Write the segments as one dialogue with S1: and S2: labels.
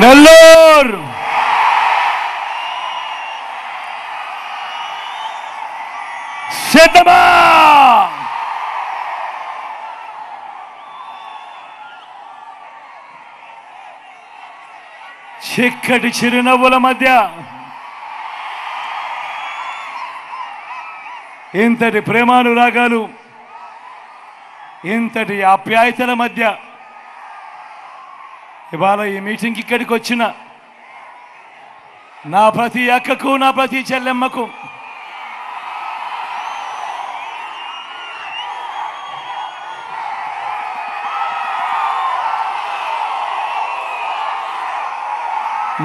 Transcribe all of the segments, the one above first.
S1: నెల్లూరు సిద్ధమా? చిక్కటి చిరునవ్వుల మధ్య ఇంతటి ప్రేమానురాగాలు, ఇంతటి ఆప్యాయతల మధ్య ఇవాళ ఈ మీటింగ్కి ఇక్కడికి వచ్చిన నా ప్రతి అక్కకు, నా ప్రతి చెల్లెమ్మకు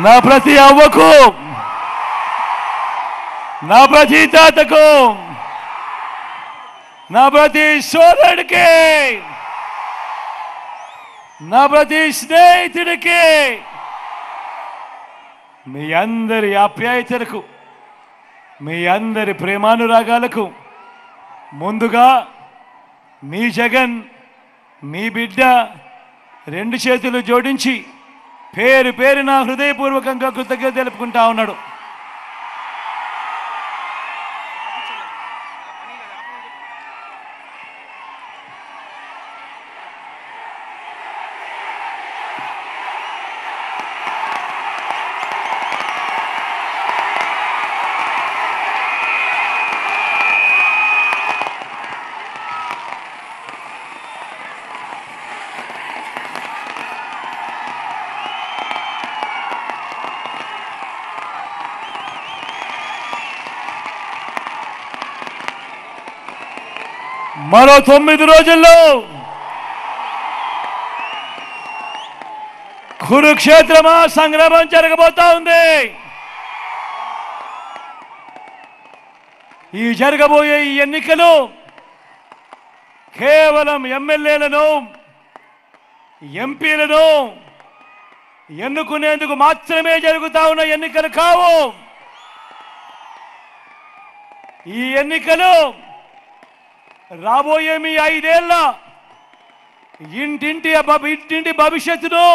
S1: నా ప్రతి అవ్వకు, నా ప్రతి తాతకు, నా ప్రతి సోదరుడికి, నా ప్రతి స్నేహితుడికి, మీ అందరి ఆప్యాయతలకు, మీ అందరి ప్రేమానురాగాలకు ముందుగా మీ జగన్, మీ బిడ్డ రెండు చేతులు జోడించి పేరు పేరున హృదయపూర్వకంగా కృతజ్ఞత తెలుపుకుంటా ఉన్నాడు. మరో 9 రోజుల్లో కురుక్షేత్రమా సంగ్రామం జరగబోతా ఉంది. ఈ జరగబోయే ఈ ఎన్నికలు కేవలం ఎమ్మెల్యేలను, ఎంపీలను ఎన్నుకునేందుకు మాత్రమే జరుగుతా ఉన్న ఎన్నికలు కావు. ఈ ఎన్నికలు రాబోయే మీ 5 ఏళ్ల ఇంటింటి భవిష్యత్తును,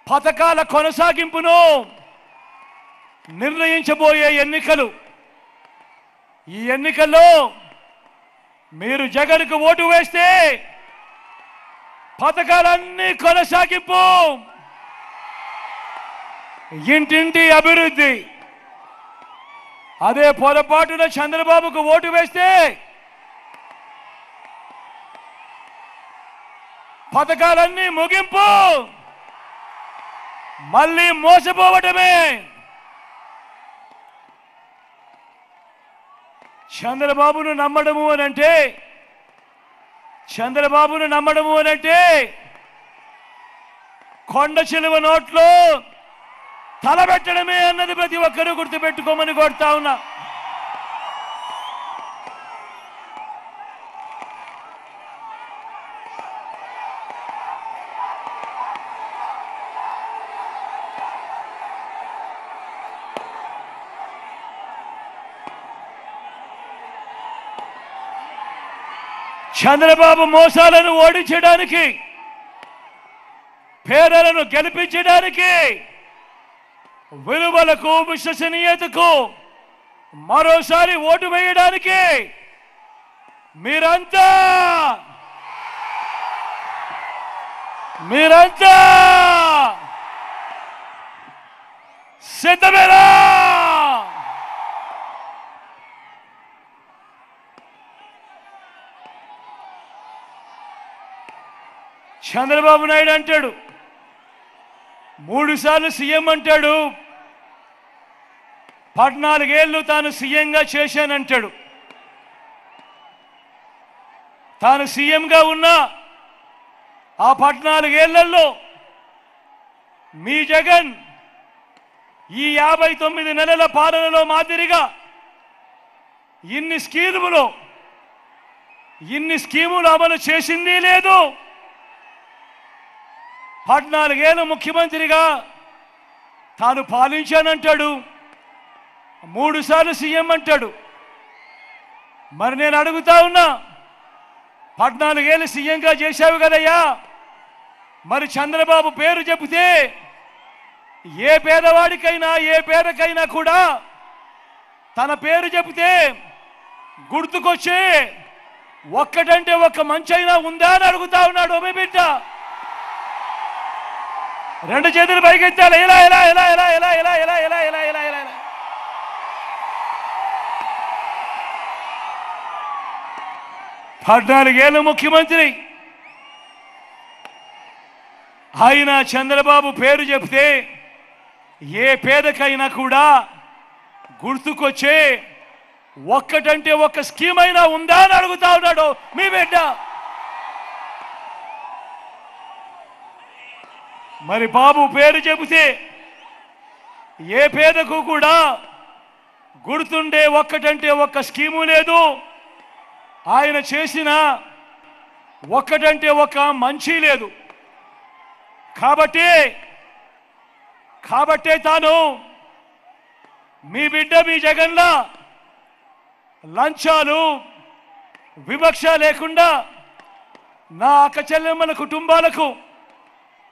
S1: పథకాల కొనసాగింపును నిర్ణయించబోయే ఎన్నికలు. ఈ ఎన్నికల్లో మీరు జగన్కు ఓటు వేస్తే పథకాలన్నీ కొనసాగింపు, ఇంటింటి అభివృద్ధి. అదే పొరపాటున చంద్రబాబుకు ఓటు వేస్తే పథకాలన్నీ ముగింపు, మళ్ళీ మోసపోవటమే. చంద్రబాబును నమ్మడము అనంటే కొండ చిలువ నోట్లో తలబెట్టడమే అన్నది ప్రతి ఒక్కరూ గుర్తుపెట్టుకోమని కోరుతా ఉన్నా. చంద్రబాబు మోసాలను ఓడించడానికి, పేదలను గెలిపించడానికి, విలువలకు, విశ్వసనీయతకు మరోసారి ఓటు వేయడానికి మీరంతా సిద్ధమేనా? చంద్రబాబు నాయుడు అంటాడు 3 సార్లు సీఎం అంటాడు, 14 ఏళ్ళు తాను సీఎంగా చేశానంటాడు. తాను సీఎంగా ఉన్న ఆ 14 ఏళ్లలో మీ జగన్ ఈ 59 నెలల పాలనలో మాదిరిగా ఇన్ని స్కీములు అమలు చేసింది లేదు. 14 ఏళ్ళు ముఖ్యమంత్రిగా తాను పాలించానంటాడు, 3 సార్లు సీఎం అంటాడు. మరి నేను అడుగుతా ఉన్నా, 14 ఏళ్ళు సీఎంగా చేశావు కదయ్యా, మరి చంద్రబాబు పేరు చెబితే ఏ పేదవాడికైనా ఏ పేదకైనా కూడా తన పేరు చెబితే గుర్తుకొచ్చి ఒక్కటంటే ఒక్క మంచైనా ఉందా అని అడుగుతా ఉన్నాడు మీ బిడ్డ. రెండు చేతులు పైకెత్తాలి. ఇలా ఇలా ఇలా ఇలా ఇలా ఇలా ఇలా ఇలా ఇలా ఇలా ఇలా 14 ఏళ్ళు ముఖ్యమంత్రి ఆయన చంద్రబాబు పేరు చెప్తే ఏ పేదకైనా కూడా గుర్తుకొచ్చే ఒక్కటంటే ఒక్క స్కీమ్ అయినా ఉందా అని అడుగుతా ఉన్నాడు మీ బిడ్డ. మరి బాబు పేరు చెబితే ఏ పేదకు కూడా గుర్తుండే ఒక్కటంటే ఒక్క స్కీము లేదు. ఆయన చేసిన ఒక్కటంటే ఒక్క మంచి లేదు. కాబట్టే తాను మీ బిడ్డ మీ జగన్లా లంచాలు వివక్ష లేకుండా నా అక్క చెల్లెమ్మల కుటుంబాలకు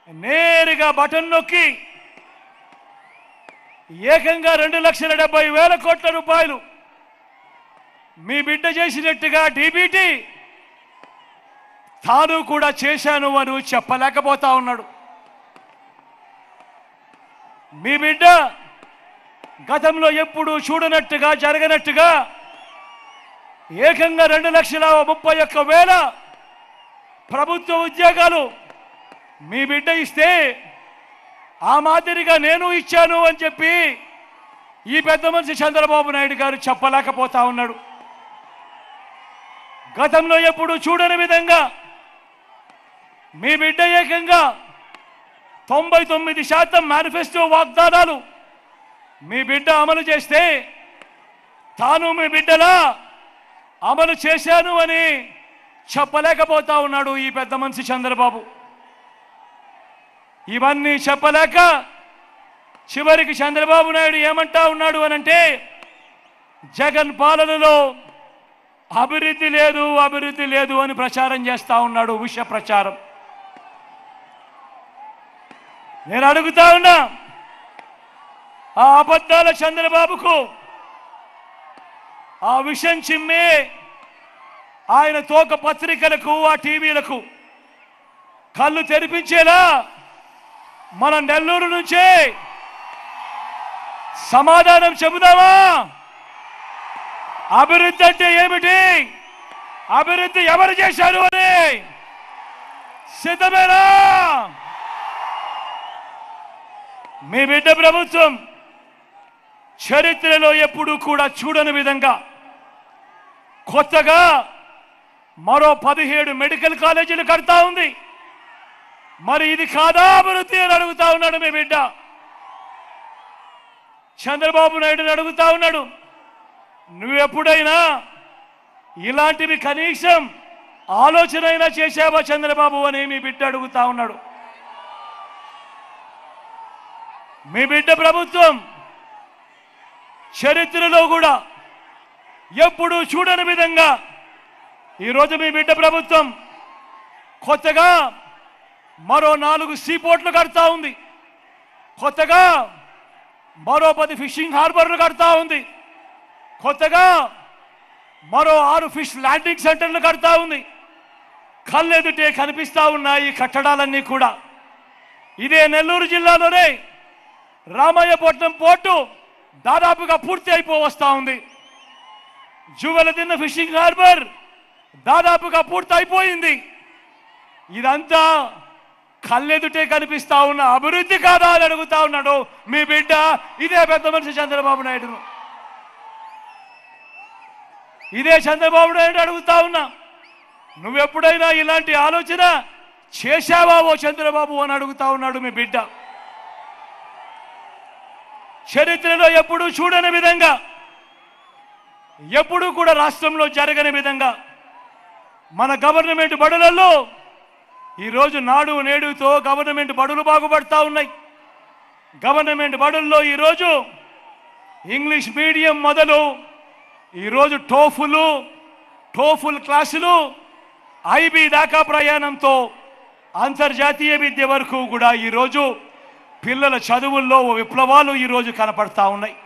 S1: నేరుగా బటన్ నొక్కి ఏకంగా 2,70,000 కోట్ల రూపాయలు మీ బిడ్డ చేసినట్టుగా డీబీటీ తాను కూడా చేశాను అని చెప్పలేకపోతా ఉన్నాడు. మీ బిడ్డ గతంలో ఎప్పుడు చూడనట్టుగా జరగనట్టుగా ఏకంగా 2,31,000 ప్రభుత్వ ఉద్యోగాలు మీ బిడ్డ ఇస్తే ఆ మాదిరిగా నేను ఇచ్చాను అని చెప్పి ఈ పెద్ద మనిషి చంద్రబాబు నాయుడు గారు చెప్పలేకపోతా ఉన్నాడు. గతంలో ఎప్పుడు చూడని విధంగా మీ బిడ్డ ఏకంగా 99% మేనిఫెస్టో వాగ్దానాలు మీ బిడ్డ అమలు చేస్తే తాను మీ బిడ్డలా అమలు చేశాను అని చెప్పలేకపోతా ఉన్నాడు ఈ పెద్ద మనిషి చంద్రబాబు. ఇవన్నీ చెప్పలేక చివరికి చంద్రబాబు నాయుడు ఏమంటా ఉన్నాడు అనంటే జగన్ పాలనలో అభివృద్ధి లేదు అని ప్రచారం చేస్తా ఉన్నాడు, విష ప్రచారం. నేను అడుగుతా ఉన్నా ఆ అబద్ధాల చంద్రబాబుకు ఆ విషయం చిమ్మే ఆయన తోక పత్రికలకు ఆ టీవీలకు కళ్ళు తెరిపించేలా మన నెల్లూరు నుంచే సమాధానం చెబుదామా? అభివృద్ధి అంటే ఏమిటి, అభివృద్ధి ఎవరు చేశారు అని సిద్ధమేనా? మీ బిడ్డ ప్రభుత్వం చరిత్రలో ఎప్పుడూ కూడా చూడని విధంగా కొత్తగా మరో 17 మెడికల్ కాలేజీలు కడతా ఉంది. మరి ఇది కాదా అభివృద్ధి అని అడుగుతా ఉన్నాడు మీ బిడ్డ. చంద్రబాబు నాయుడుని అడుగుతా ఉన్నాడు, నువ్వు ఎప్పుడైనా ఇలాంటివి కనీసం ఆలోచన అయినా చేశావా చంద్రబాబు అని మీ బిడ్డ అడుగుతా ఉన్నాడు. మీ బిడ్డ ప్రభుత్వం చరిత్రలో కూడా ఎప్పుడూ చూడని విధంగా ఈరోజు మీ బిడ్డ ప్రభుత్వం కొత్తగా మరో 4 సీపోర్ట్లు కడతా ఉంది. కొత్తగా మరో 10 ఫిషింగ్ హార్బర్లు కడతా ఉంది. కొత్తగా మరో 6 ఫిష్ ల్యాండింగ్ సెంటర్లు కడతా ఉంది. కళ్ళెదుటే కనిపిస్తా ఉన్నాయి కట్టడాలన్నీ కూడా. ఇదే నెల్లూరు జిల్లాలోనే రామయ్యపట్నం పోర్టు దాదాపుగా పూర్తి అయిపోవస్తా ఉంది. జువెలదిన్న ఫిషింగ్ హార్బర్ దాదాపుగా పూర్తి అయిపోయింది. ఇదంతా కళ్ళెదుటే కనిపిస్తా ఉన్న అభివృద్ధి కాదా అని అడుగుతా ఉన్నాడు మీ బిడ్డ ఇదే పెద్ద మనిషి చంద్రబాబు నాయుడును. ఇదే చంద్రబాబు నాయుడు అడుగుతా ఉన్నా, నువ్వెప్పుడైనా ఇలాంటి ఆలోచన చేశావా ఓ చంద్రబాబు అని అడుగుతా ఉన్నాడు మీ బిడ్డ. చరిత్రలో ఎప్పుడూ చూడని విధంగా ఎప్పుడూ కూడా రాష్ట్రంలో జరగని విధంగా మన గవర్నమెంట్ బడులలో ఈరోజు నాడు నేడుతో గవర్నమెంట్ బడులు బాగుపడతా ఉన్నాయి. గవర్నమెంట్ బడుల్లో ఈరోజు ఇంగ్లీష్ మీడియం మొదలు ఈరోజు టోఫుల్ క్లాసులు IB దాకా ప్రయాణంతో అంతర్జాతీయ విద్య వరకు కూడా ఈరోజు పిల్లల చదువుల్లో విప్లవాలు ఈరోజు కనపడతా ఉన్నాయి.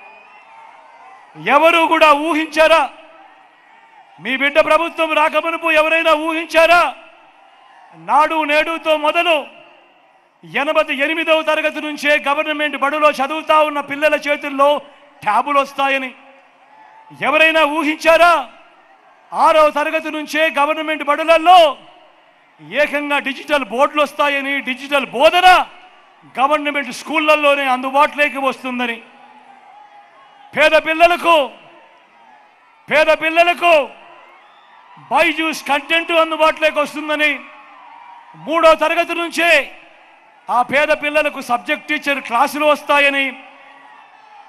S1: ఎవరు కూడా ఊహించారా? మీ బిడ్డ ప్రభుత్వం రాకమునుపు ఎవరైనా ఊహించారా? నాడు నేడుతో మొదలు 88వ తరగతి నుంచే గవర్నమెంట్ బడులో చదువుతా ఉన్న పిల్లల చేతుల్లో ట్యాబులు వస్తాయని ఎవరైనా ఊహించారా? 6వ తరగతి నుంచే గవర్నమెంట్ బడులలో ఏకంగా డిజిటల్ బోర్డులు వస్తాయని, డిజిటల్ బోధన గవర్నమెంట్ స్కూళ్ళల్లోనే అందుబాటులోకి వస్తుందని, పేద పిల్లలకు బైజూస్ కంటెంట్ అందుబాటులోకి వస్తుందని, 3వ తరగతి నుంచే ఆ పేద పిల్లలకు సబ్జెక్ట్ టీచర్ క్లాసులు వస్తాయని,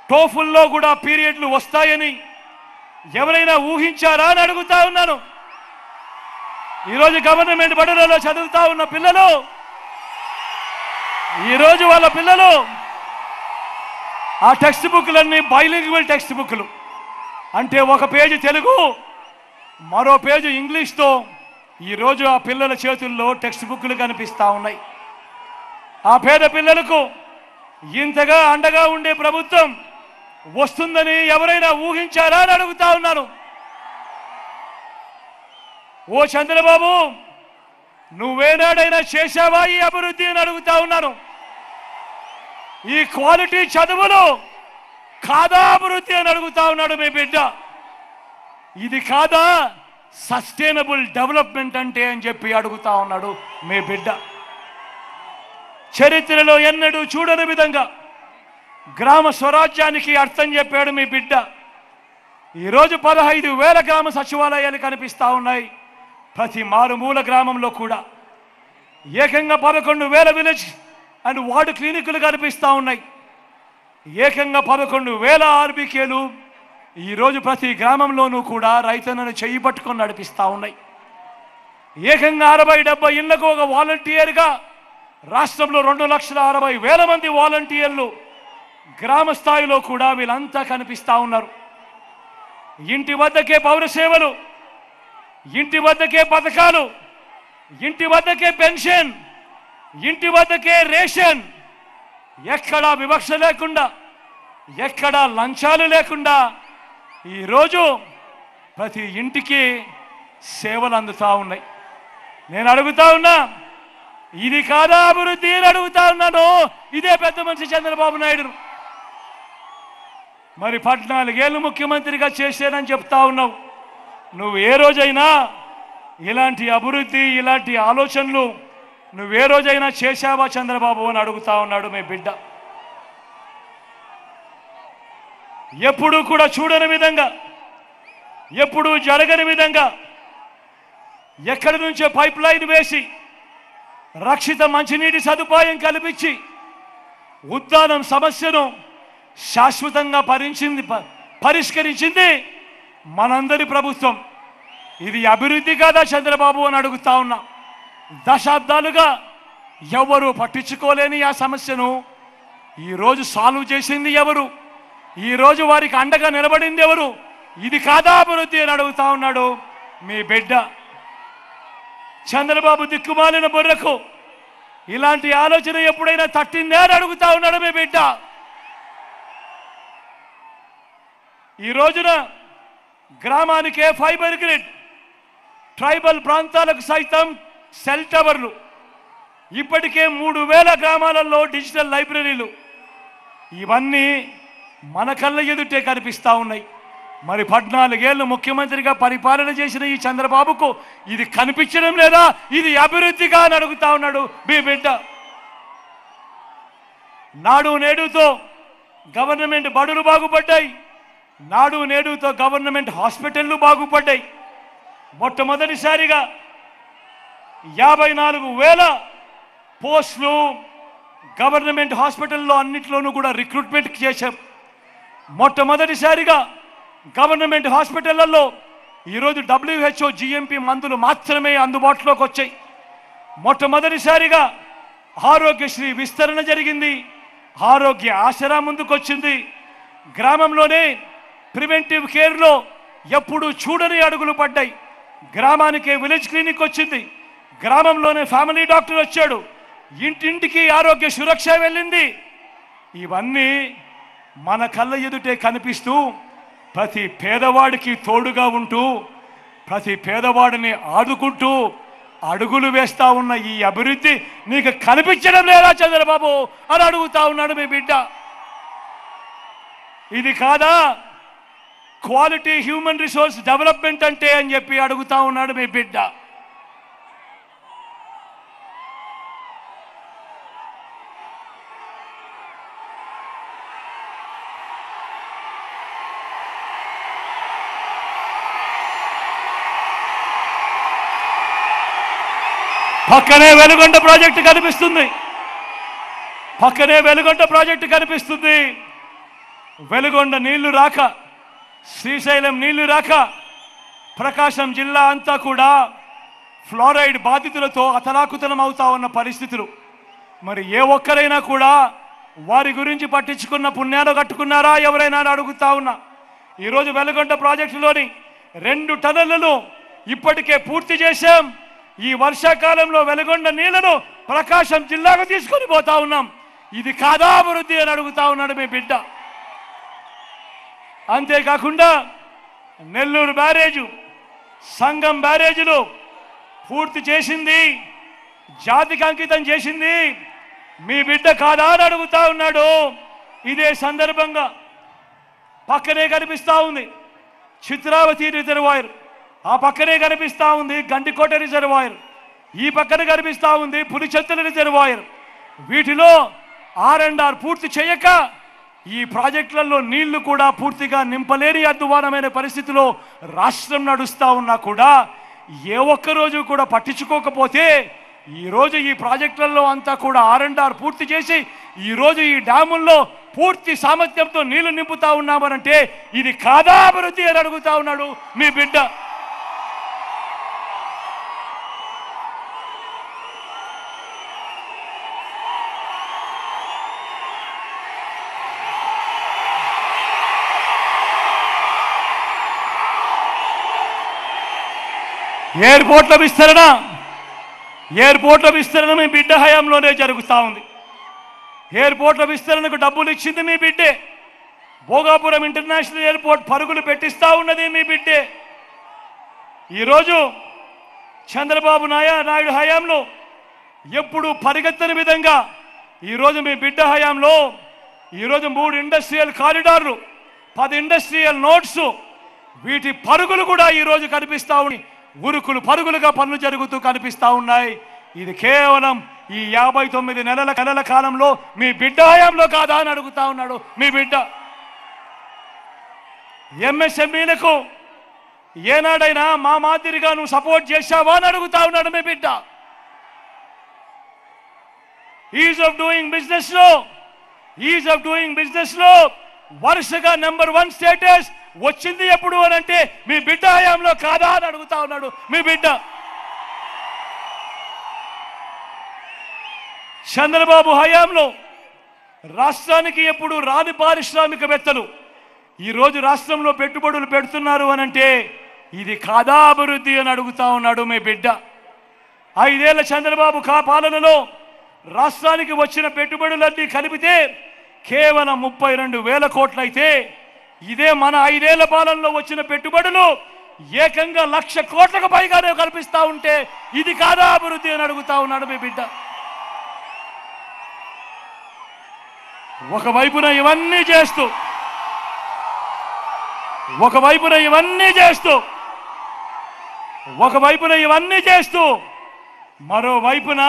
S1: టోఫుల్లో కూడా పీరియడ్లు వస్తాయని ఎవరైనా ఊహించారా అని అడుగుతా ఉన్నాను. ఈరోజు గవర్నమెంట్ బడులలో చదువుతా ఉన్న పిల్లలు, ఈరోజు వాళ్ళ పిల్లలు ఆ టెక్స్ట్ బుక్లన్నీ బైలింగ్వల్ టెక్స్ట్ బుక్లు, అంటే ఒక పేజీ తెలుగు మరో పేజీ ఇంగ్లీష్తో ఈరోజు ఆ పిల్లల చేతుల్లో టెక్స్ట్ బుక్లు కనిపిస్తూ ఉన్నాయి. ఆ పేద పిల్లలకు ఇంతగా అండగా ఉండే ప్రభుత్వం వస్తుందని ఎవరైనా ఊహించారా అని అడుగుతా ఉన్నాను. ఓ చంద్రబాబు, నువ్వేనాడైనా చేశావా ఈ అభివృద్ధి అని అడుగుతా ఉన్నాను. ఈ క్వాలిటీ చదువులు కాదా అభివృద్ధి అని అడుగుతా ఉన్నాడు మీ బిడ్డ. ఇది కాదా సస్టైనబుల్ డెవలప్మెంట్ అంటే అని చెప్పి అడుగుతా ఉన్నాడు మీ బిడ్డ. చరిత్రలో ఎన్నడూ చూడని విధంగా గ్రామ స్వరాజ్యానికి అర్థం చెప్పాడు మీ బిడ్డ. ఈరోజు 15,000 గ్రామ సచివాలయాలు కనిపిస్తూ ఉన్నాయి. ప్రతి మారుమూల గ్రామంలో కూడా ఏకంగా 11,000 విలేజ్ అండ్ వార్డు క్లినిక్లు కనిపిస్తూ ఉన్నాయి. ఏకంగా 11,000 ఆర్బీకేలు ఈరోజు ప్రతి గ్రామంలోనూ కూడా రైతన్నను చెయ్యి పట్టుకొని నడిపిస్తూ ఉన్నాయి. ఏకంగా 60-70 ఇళ్లకు ఒక వాలంటీర్గా రాష్ట్రంలో 2,60,000 మంది వాలంటీర్లు గ్రామ స్థాయిలో కూడా వీళ్ళంతా కనిపిస్తూ ఉన్నారు. ఇంటి వద్దకే పౌర సేవలు, ఇంటి వద్దకే పథకాలు, ఇంటి వద్దకే పెన్షన్, ఇంటి వద్దకే రేషన్, ఎక్కడా వివక్ష లేకుండా, ఎక్కడా లంచాలు లేకుండా ఈరోజు ప్రతి ఇంటికి సేవలు అందుతూ ఉన్నాయి. నేను అడుగుతా ఉన్నా, ఇది కాదా అభివృద్ధి అని అడుగుతా ఉన్నాను ఇదే పెద్ద మనిషి చంద్రబాబు నాయుడు. మరి 14 ఏళ్ళు ముఖ్యమంత్రిగా చేశానని చెప్తా ఉన్నావు. నువ్వు ఏ రోజైనా ఇలాంటి అభివృద్ధి, ఇలాంటి ఆలోచనలు నువ్వే రోజైనా చేశావా చంద్రబాబు అని అడుగుతా ఉన్నాడు మీ బిడ్డ. ఎప్పుడూ కూడా చూడని విధంగా, ఎప్పుడూ జరగని విధంగా ఎక్కడి నుంచో పైప్ లైన్ వేసి రక్షిత మంచినీటి సదుపాయం కల్పించి ఉద్దానం సమస్యను శాశ్వతంగా పరిష్కరించింది మనందరి ప్రభుత్వం. ఇది అభివృద్ధి కాదా చంద్రబాబు అని అడుగుతా ఉన్నా. దశాబ్దాలుగా ఎవరు పట్టించుకోలేని ఆ సమస్యను ఈరోజు సాల్వ్ చేసింది ఎవరు? ఈరోజు వారికి అండగా నిలబడింది ఎవరు? ఇది కాదా అభివృద్ధి అని అడుగుతా ఉన్నాడు మీ బిడ్డ. చంద్రబాబు దిక్కుమాలిన బుర్రకు ఇలాంటి ఆలోచన ఎప్పుడైనా తట్టిందే అని అడుగుతా ఉన్నాడు మీ బిడ్డ. ఈ రోజున గ్రామానికే ఫైబర్ గ్రిడ్, ట్రైబల్ ప్రాంతాలకు సైతం సెల్ టవర్లు, ఇప్పటికే 3,000 గ్రామాలలో డిజిటల్ లైబ్రరీలు, ఇవన్నీ మన కళ్ళ ఎదుటే కనిపిస్తూ ఉన్నాయి. మరి 14 ఏళ్ళు ముఖ్యమంత్రిగా పరిపాలన చేసిన ఈ చంద్రబాబుకు ఇది కనిపించడం లేదా? ఇది అభివృద్ధిగా అని అడుగుతా ఉన్నాడు మీ బిడ్డ. నాడు నేడుతో గవర్నమెంట్ బడులు బాగుపడ్డాయి, నాడు నేడుతో గవర్నమెంట్ హాస్పిటళ్ళు బాగుపడ్డాయి. మొట్టమొదటిసారిగా 54,000 పోస్టులు గవర్నమెంట్ హాస్పిటల్లో అన్నింటిలోనూ కూడా రిక్రూట్మెంట్ చేశాం. మొట్టమొదటిసారిగా గవర్నమెంట్ హాస్పిటళ్లలో ఈరోజు WHO GMP మందులు మాత్రమే అందుబాటులోకి వచ్చాయి. మొట్టమొదటిసారిగా ఆరోగ్యశ్రీ విస్తరణ జరిగింది, ఆరోగ్య ఆసరా ముందుకొచ్చింది. గ్రామంలోనే ప్రివెంటివ్ కేర్లో ఎప్పుడూ చూడని అడుగులు పడ్డాయి. గ్రామానికే విలేజ్ క్లినిక్ వచ్చింది, గ్రామంలోనే ఫ్యామిలీ డాక్టర్ వచ్చాడు, ఇంటింటికి ఆరోగ్య సురక్ష వెళ్ళింది. ఇవన్నీ మన కళ్ళ ఎదుటే కనిపిస్తూ ప్రతి పేదవాడికి తోడుగా ఉంటూ ప్రతి పేదవాడిని ఆదుకుంటూ అడుగులు వేస్తా ఉన్న ఈ అభివృద్ధి నీకు కనిపించడం లేదా చంద్రబాబు అని అడుగుతా ఉన్నాడు మీ బిడ్డ. ఇది కాదా క్వాలిటీ హ్యూమన్ రిసోర్స్ డెవలప్మెంట్ అంటే అని చెప్పి అడుగుతా ఉన్నాడు మీ బిడ్డ. పక్కనే వెలుగొండ ప్రాజెక్టు కనిపిస్తుంది, పక్కనే వెలుగొండ ప్రాజెక్టు కనిపిస్తుంది. వెలుగొండ నీళ్లు రాక, శ్రీశైలం నీళ్లు రాక ప్రకాశం జిల్లా అంతా కూడా ఫ్లోరైడ్ బాధితులతో అతలాకుతలం అవుతా ఉన్న పరిస్థితులు. మరి ఏ ఒక్కరైనా కూడా వారి గురించి పట్టించుకున్న పుణ్యాలు కట్టుకున్నారా ఎవరైనా అడుగుతా ఉన్నా. ఈరోజు వెలుగొండ ప్రాజెక్టులోని 2 టన్నులను ఇప్పటికే పూర్తి చేశాం. ఈ వర్షాకాలంలో వెలుగొండ నీళ్లను ప్రకాశం జిల్లాకు తీసుకొని పోతా ఉన్నాం. ఇది కాదా అభివృద్ధి అని అడుగుతా ఉన్నాడు మీ బిడ్డ. అంతేకాకుండా నెల్లూరు బ్యారేజు, సంగం బ్యారేజీలు పూర్తి చేసింది, జాతికి అంకితం చేసింది మీ బిడ్డ కాదా అని అడుగుతా ఉన్నాడు. ఇదే సందర్భంగా పక్కనే కనిపిస్తా ఉంది చిత్రావతి రిజర్వాయర్, ఆ పక్కనే కనిపిస్తా ఉంది గండికోట రిజర్వాయర్, ఈ పక్కన కనిపిస్తా ఉంది పులిచెత్తల రిజర్వాయర్. వీటిలో R&R పూర్తి చేయక ఈ ప్రాజెక్టులలో నీళ్లు కూడా పూర్తిగా నింపలేని అధ్వానమైన పరిస్థితిలో రాష్ట్రం నడుస్తూ ఉన్నా కూడా ఏ ఒక్కరోజు కూడా పట్టించుకోకపోతే ఈరోజు ఈ ప్రాజెక్టులలో అంతా కూడా R&R పూర్తి చేసి ఈరోజు ఈ డ్యాముల్లో పూర్తి సామర్థ్యంతో నీళ్లు నింపుతా ఉన్నామనంటే ఇది కాదా అభివృద్ధి అని అడుగుతా ఉన్నాడు మీ బిడ్డ. ఎయిర్పోర్ట్ల విస్తరణ మీ బిడ్డ హయాంలోనే జరుగుతూ ఉంది. ఎయిర్పోర్ట్ల విస్తరణకు డబ్బులు ఇచ్చింది మీ బిడ్డే. భోగాపురం ఇంటర్నేషనల్ ఎయిర్పోర్ట్ పరుగులు పెట్టిస్తూ ఉన్నది మీ బిడ్డే. ఈరోజు చంద్రబాబు నాయుడు హయాంలో ఎప్పుడు పరిగెత్తని విధంగా ఈరోజు మీ బిడ్డ హయాంలో ఈరోజు 3 ఇండస్ట్రియల్ కారిడార్లు, 10 ఇండస్ట్రియల్ నోట్స్, వీటి పరుగులు కూడా ఈరోజు కనిపిస్తూ ఉన్నాయి. ఉరుకులు పరుగులుగా పనులు జరుగుతూ కనిపిస్తూ ఉన్నాయి. ఇది కేవలం ఈ 59 నెలల కాలంలో మీ బిడ్డ హయాంలో కాదా అని అడుగుతా ఉన్నాడు మీ బిడ్డ. MSMEలకు ఏనాడైనా మా మాదిరిగా నువ్వు సపోర్ట్ చేశావా అని అడుగుతా ఉన్నాడు మీ బిడ్డ. ఈజ్ ఆఫ్ డూయింగ్ బిజినెస్ లో వరుసగా నెంబర్ 1 స్టేటస్ వచ్చింది ఎప్పుడు అని అంటే మీ బిడ్డ హయాంలో కాదా అని అడుగుతా ఉన్నాడు మీ బిడ్డ. చంద్రబాబు హయాంలో రాష్ట్రానికి ఎప్పుడు రాని పారిశ్రామికవేత్తలు ఈరోజు రాష్ట్రంలో పెట్టుబడులు పెడుతున్నారు అని అంటే ఇది కాదా అభివృద్ధి అని అడుగుతా ఉన్నాడు మీ బిడ్డ. 5 ఏళ్ల చంద్రబాబు పాలనలో రాష్ట్రానికి వచ్చిన పెట్టుబడులన్నీ కలిపితే కేవలం 32,000 కోట్లు అయితే ఇదే మన 5 ఏళ్ల పాలనలో వచ్చిన పెట్టుబడులు ఏకంగా 1,00,000 కోట్లకు పైగానే కల్పిస్తా ఉంటే ఇది కాదా అభివృద్ధి అని అడుగుతా ఉన్నాడు మీ బిడ్డ. ఒకవైపున ఇవన్నీ చేస్తూ మరోవైపున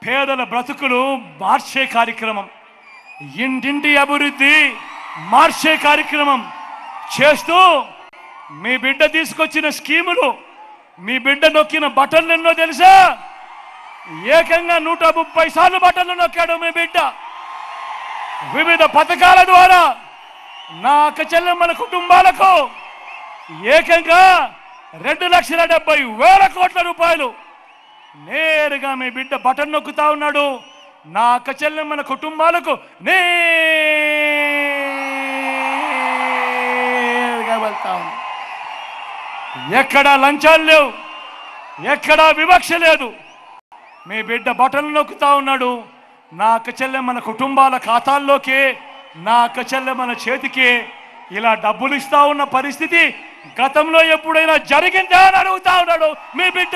S1: పేదల బ్రతుకులు మార్చే కార్యక్రమం, ఇంటింటి అభివృద్ధి మార్చే కార్యక్రమం చేస్తూ మీ బిడ్డ తీసుకొచ్చిన స్కీములు, మీ బిడ్డ నొక్కిన బటన్లు ఎన్నో తెలుసా? ఏకంగా 130 సార్లు బటన్లు నొక్కాడు మీ బిడ్డ. వివిధ పథకాల ద్వారా నా అక్క చెల్లెమ్మల కుటుంబాలకు ఏకంగా 2,70,000 కోట్ల రూపాయలు నేరుగా మీ బిడ్డ బటన్ నొక్కుతా ఉన్నాడు. నా అక్క చెల్లెమ్మల కుటుంబాలకు నేరుగా వెళ్తా ఉంది. ఎక్కడా లంచాలు లేవు, ఎక్కడా వివక్ష లేదు. మీ బిడ్డ బటన్లు నొక్కుతా ఉన్నాడు. నా అక్క చెల్లె మన కుటుంబాల ఖాతాల్లోకే, నా అక్క చెల్లె మన చేతికే ఇలా డబ్బులు ఇస్తా ఉన్న పరిస్థితి గతంలో ఎప్పుడైనా జరిగిందా అని అడుగుతా ఉన్నాడు మీ బిడ్డ.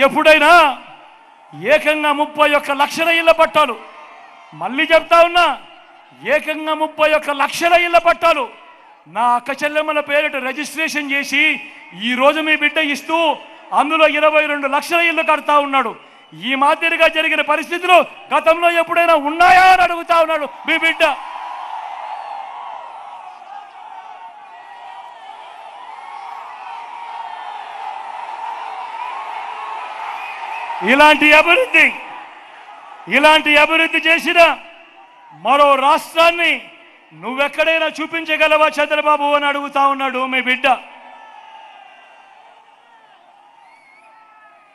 S1: ఎప్పుడైనా ఏకంగా 31 లక్షల ఇళ్ల పట్టాలు, మళ్ళీ చెప్తా ఉన్నా, ఏకంగా 31 లక్షల ఇళ్ల పట్టాలు నా అక్క చెల్లెమ్మల పేరిట రిజిస్ట్రేషన్ చేసి ఈరోజు మీ బిడ్డ ఇస్తూ అందులో 22 లక్షల ఇళ్లు కడతా ఉన్నాడు. ఈ మాదిరిగా జరిగిన పరిస్థితులు గతంలో ఎప్పుడైనా ఉన్నాయా అని అడుగుతా ఉన్నాడు మీ బిడ్డ. ఇలాంటి అభివృద్ధి చేసిన మరో రాష్ట్రాన్ని నువ్వెక్కడైనా చూపించగలవా చంద్రబాబు అని అడుగుతా ఉన్నాడు మీ బిడ్డ.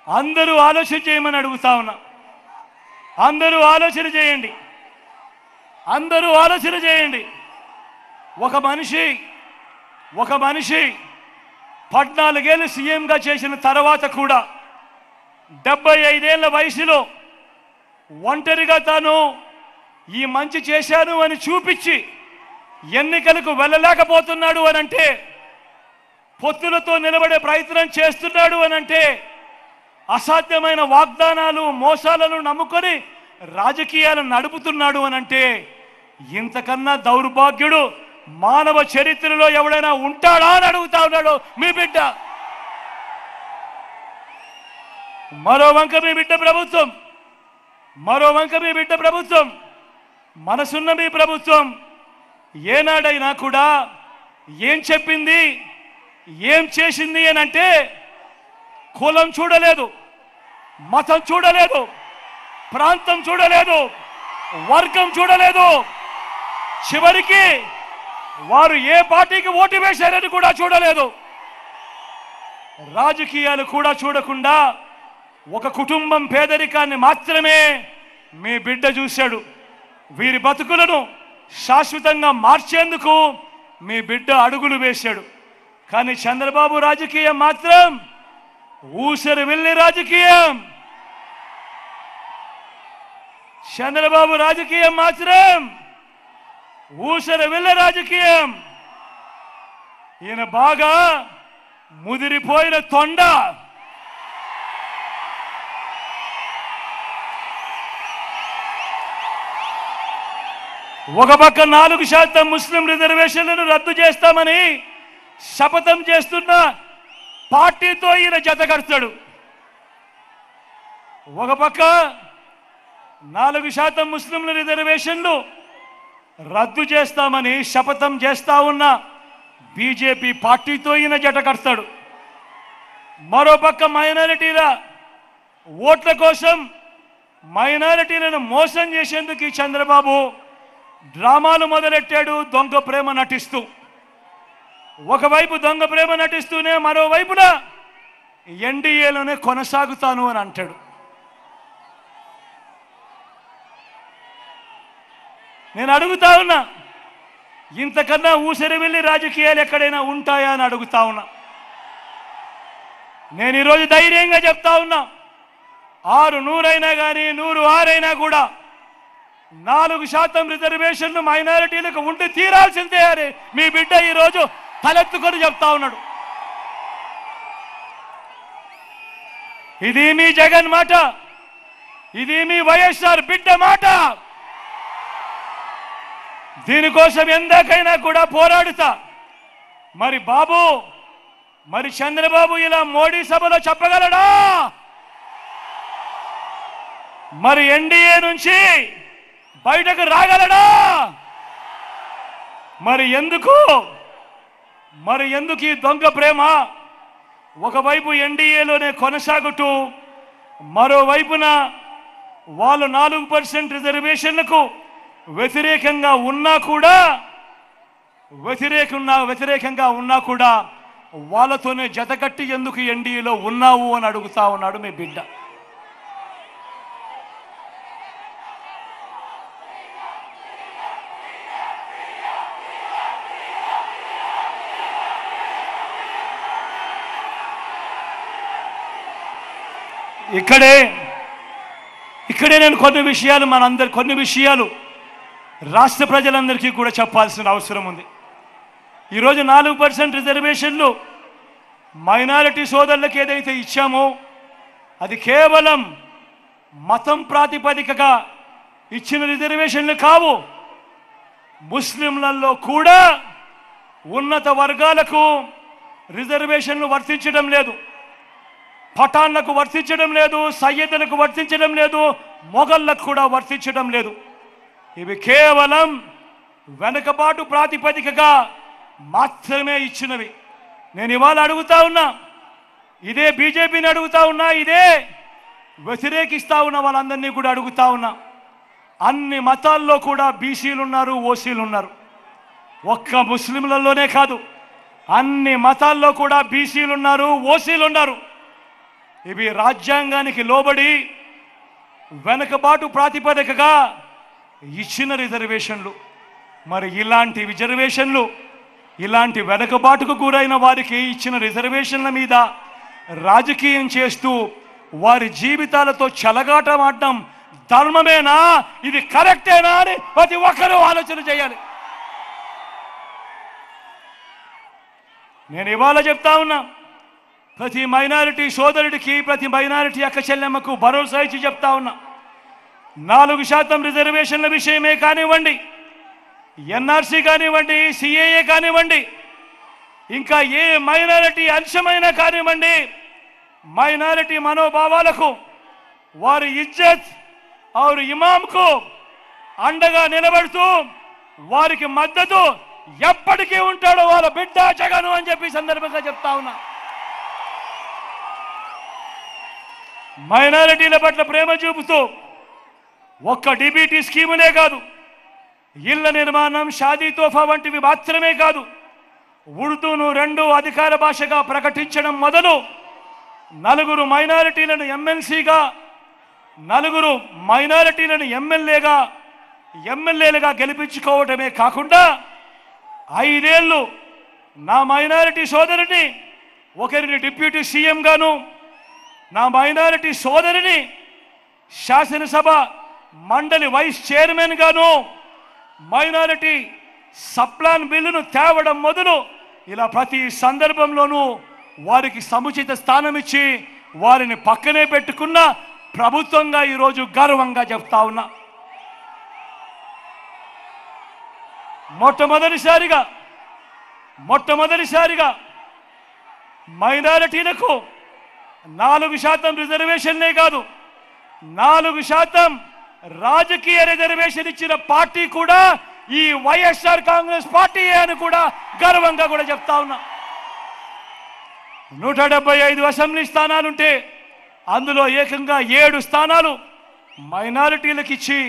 S1: అందరూ ఆలోచన చేయమని అడుగుతా ఉన్నా. అందరూ ఆలోచన చేయండి. ఒక మనిషి 14 ఏళ్ళు సీఎంగా చేసిన తర్వాత కూడా 75 ఏళ్ల వయసులో ఒంటరిగా తాను ఈ మంచి చేశాను అని చూపించి ఎన్నికలకు వెళ్ళలేకపోతున్నాడు అనంటే, పొత్తులతో నిలబడే ప్రయత్నం చేస్తున్నాడు అనంటే, అసాధ్యమైన వాగ్దానాలు మోసాలను నమ్ముకొని రాజకీయాలు నడుపుతున్నాడు అనంటే, ఇంతకన్నా దౌర్భాగ్యుడు మానవ చరిత్రలో ఎవడైనా ఉంటాడా అని అడుగుతా ఉన్నాడు మీ బిడ్డ. మరో వంక మీ బిడ్డ ప్రభుత్వం, మనసున్న మీ ప్రభుత్వం ఏనాడైనా కూడా ఏం చెప్పింది, ఏం చేసింది అని అంటే, కులం చూడలేదు, మతం చూడలేదు, ప్రాంతం చూడలేదు, వర్గం చూడలేదు, చివరికి వారు ఏ పార్టీకి ఓటు వేశారని కూడా చూడలేదు. రాజకీయాలు కూడా చూడకుండా ఒక కుటుంబం పేదరికాన్ని మాత్రమే మీ బిడ్డ చూశాడు. వీరి బతుకులను శాశ్వతంగా మార్చేందుకు మీ బిడ్డ అడుగులు వేశాడు. కానీ చంద్రబాబు రాజకీయం మాత్రం ఊసరి వెళ్ళి రాజకీయం. చంద్రబాబు రాజకీయం మాత్రం ఊసరి వెళ్ళి రాజకీయం. ఈయన బాగా ముదిరిపోయిన తొండ. ఒక పక్క 4% ముస్లిం రిజర్వేషన్లను రద్దు చేస్తామని శపథం చేస్తున్న పార్టీతో ఈయన జతకడతాడు. ఒక పక్క 4% ముస్లింల రిజర్వేషన్లు రద్దు చేస్తామని శపథం చేస్తా ఉన్న బీజేపీ పార్టీతో ఈయన జత కడతాడు. మరోపక్క మైనారిటీల ఓట్ల కోసం మైనారిటీలను మోసం చేసేందుకు ఈ చంద్రబాబు డ్రామాలు మొదలెట్టాడు. దొంగ ప్రేమ నటిస్తూ, ఒకవైపు దొంగ ప్రేమ నటిస్తూనే మరోవైపున ఎన్డీఏలోనే కొనసాగుతాను అని అంటాడు. నేను అడుగుతా ఉన్నా, ఇంతకన్నా ఊసరి వెళ్ళి రాజకీయాలు ఎక్కడైనా ఉంటాయా అని అడుగుతా ఉన్నా. నేను ఈరోజు ధైర్యంగా చెప్తా ఉన్నా, 600 అయినా కానీ 106 అయినా కూడా 4% రిజర్వేషన్లు మైనారిటీలకు ఉండి తీరాల్సిందే అని మీ బిడ్డ ఈరోజు తలెత్తుకొని చెప్తా ఉన్నాడు. ఇది మీ జగన్ మాట, ఇది మీ వైఎస్ఆర్ బిడ్డ మాట. దీనికోసం ఎందాకైనా కూడా పోరాడుతా. మరి చంద్రబాబు ఇలా మోడీ సభలో చెప్పగలడా? మరి ఎన్డీఏ నుంచి బయటకు రాగలడా? మరి ఎందుకు ఈ దొంగ ప్రేమ? ఒకవైపు ఎన్డీఏలోనే కొనసాగుతూ మరోవైపున వాళ్ళు 4% రిజర్వేషన్లకు వ్యతిరేకంగా ఉన్నా కూడా వాళ్ళతోనే జతకట్టి ఎందుకు ఎన్డీఏలో ఉన్నావు అని అడుగుతా ఉన్నాడు మీ బిడ్డ. ఇక్కడే నేను కొన్ని విషయాలు రాష్ట్ర ప్రజలందరికీ కూడా చెప్పాల్సిన అవసరం ఉంది. ఈరోజు 4% రిజర్వేషన్లు మైనారిటీ సోదరులకు ఏదైతే ఇచ్చామో అది కేవలం మతం ప్రాతిపదికగా ఇచ్చిన రిజర్వేషన్లు కావు. ముస్లింలలో కూడా ఉన్నత వర్గాలకు రిజర్వేషన్లు వర్తించడం లేదు, పఠాన్లకు వర్తించడం లేదు, సయ్యదులకు వర్తించడం లేదు, మొఘళ్ళకు కూడా వర్తించడం లేదు. ఇవి కేవలం వెనుకబాటు ప్రాతిపదికగా మాత్రమే ఇచ్చినవి. నేను ఇవాళ అడుగుతా ఉన్నా, ఇదే బీజేపీని అడుగుతా ఉన్నా, ఇదే వ్యతిరేకిస్తా ఉన్న వాళ్ళందరినీ కూడా అడుగుతా ఉన్నా. అన్ని మతాల్లో కూడా బీసీలు ఉన్నారు, ఓసీలు ఉన్నారు. ఒక్క ముస్లింలలోనే కాదు, అన్ని మతాల్లో కూడా బీసీలు ఉన్నారు, ఓసీలు ఉన్నారు. ఇవి రాజ్యాంగానికి లోబడి వెనుకబాటు ప్రాతిపదికగా ఇచ్చిన రిజర్వేషన్లు. మరి ఇలాంటి రిజర్వేషన్లు, ఇలాంటి వెనుకబాటుకు గురైన వారికి ఇచ్చిన రిజర్వేషన్ల మీద రాజకీయం చేస్తూ వారి జీవితాలతో చెలగాటమాడడం ధర్మమేనా, ఇది కరెక్టేనా అని ప్రతి ఒక్కరూ ఆలోచన చేయాలి. నేను ఇవాళ చెప్తా ఉన్నా, ప్రతి మైనారిటీ సోదరుడికి, ప్రతి మైనారిటీ అక్క చెల్లెమ్మకు భరోసా ఇచ్చి చెప్తా ఉన్నా, 4% రిజర్వేషన్ల విషయమే కానివ్వండి, ఎన్ఆర్సీ కానివ్వండి, సిఏఏ కానివ్వండి, ఇంకా ఏ మైనారిటీ అంశమైనా కానివ్వండి, మైనారిటీ మనోభావాలకు, వారి ఇజ్జత్ और इमाम को अंडगा నిలబడుతూ వారికి మద్దతు ఎప్పటికీ ఉంటాడో వాళ్ళ బిడ్డ జగను అని చెప్పి సందర్భంగా చెప్తా ఉన్నా. మైనారిటీల పట్ల ప్రేమ చూపుతూ ఒక్క డిబిటీ స్కీమునే కాదు, ఇళ్ల నిర్మాణం, షాదీ తోఫా వంటివి మాత్రమే కాదు, ఉర్దూను 2 అధికార భాషగా ప్రకటించడం మొదలు 4 మైనారిటీలను ఎమ్మెల్సీగా, 4 మైనారిటీలను ఎమ్మెల్యేలుగా గెలిపించుకోవటమే కాకుండా 5 ఏళ్ళు నా మైనారిటీ సోదరుని ఒకరిని డిప్యూటీ సీఎం గాను, నా మైనారిటీ సోదరిని శాసనసభ మండలి వైస్ చైర్మన్ గాను, మైనారిటీ సప్లాన్ బిల్లును తేవడం మొదలు ఇలా ప్రతి సందర్భంలోనూ వారికి సముచిత స్థానం ఇచ్చి వారిని పక్కనే పెట్టుకున్న ప్రభుత్వంగా ఈరోజు గర్వంగా చెప్తా ఉన్నా. మొట్టమొదటిసారిగా మైనారిటీలకు 4% రిజర్వేషన్లే కాదు, 4% రాజకీయ రిజర్వేషన్ ఇచ్చిన పార్టీ కూడా ఈ వైఎస్ఆర్ కాంగ్రెస్ పార్టీ అని కూడా గర్వంగా కూడా చెప్తా ఉన్నా. 175 అసెంబ్లీ స్థానాలుంటే అందులో ఏకంగా 7 స్థానాలు మైనారిటీలకు ఇచ్చి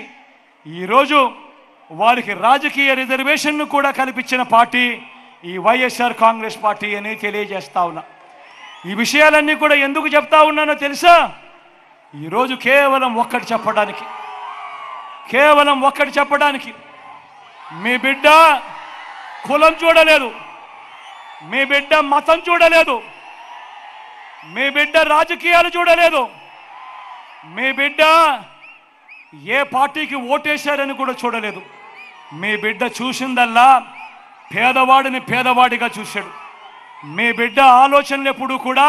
S1: ఈరోజు వారికి రాజకీయ రిజర్వేషన్ను కూడా కల్పించిన పార్టీ ఈ వైఎస్ఆర్ కాంగ్రెస్ పార్టీ అని తెలియజేస్తా ఉన్నా. ఈ విషయాలన్నీ కూడా ఎందుకు చెప్తా ఉన్నానో తెలుసా? ఈరోజు కేవలం ఒక్కటి చెప్పడానికి, మీ బిడ్డ కులం చూడలేదు, మీ బిడ్డ మతం చూడలేదు, మీ బిడ్డ రాజకీయాలు చూడలేదు, మీ బిడ్డ ఏ పార్టీకి ఓటేశారని కూడా చూడలేదు. మీ బిడ్డ చూసిందల్లా పేదవాడిని పేదవాడిగా చూశాడు. మీ బిడ్డ ఆలోచనలు ఎప్పుడు కూడా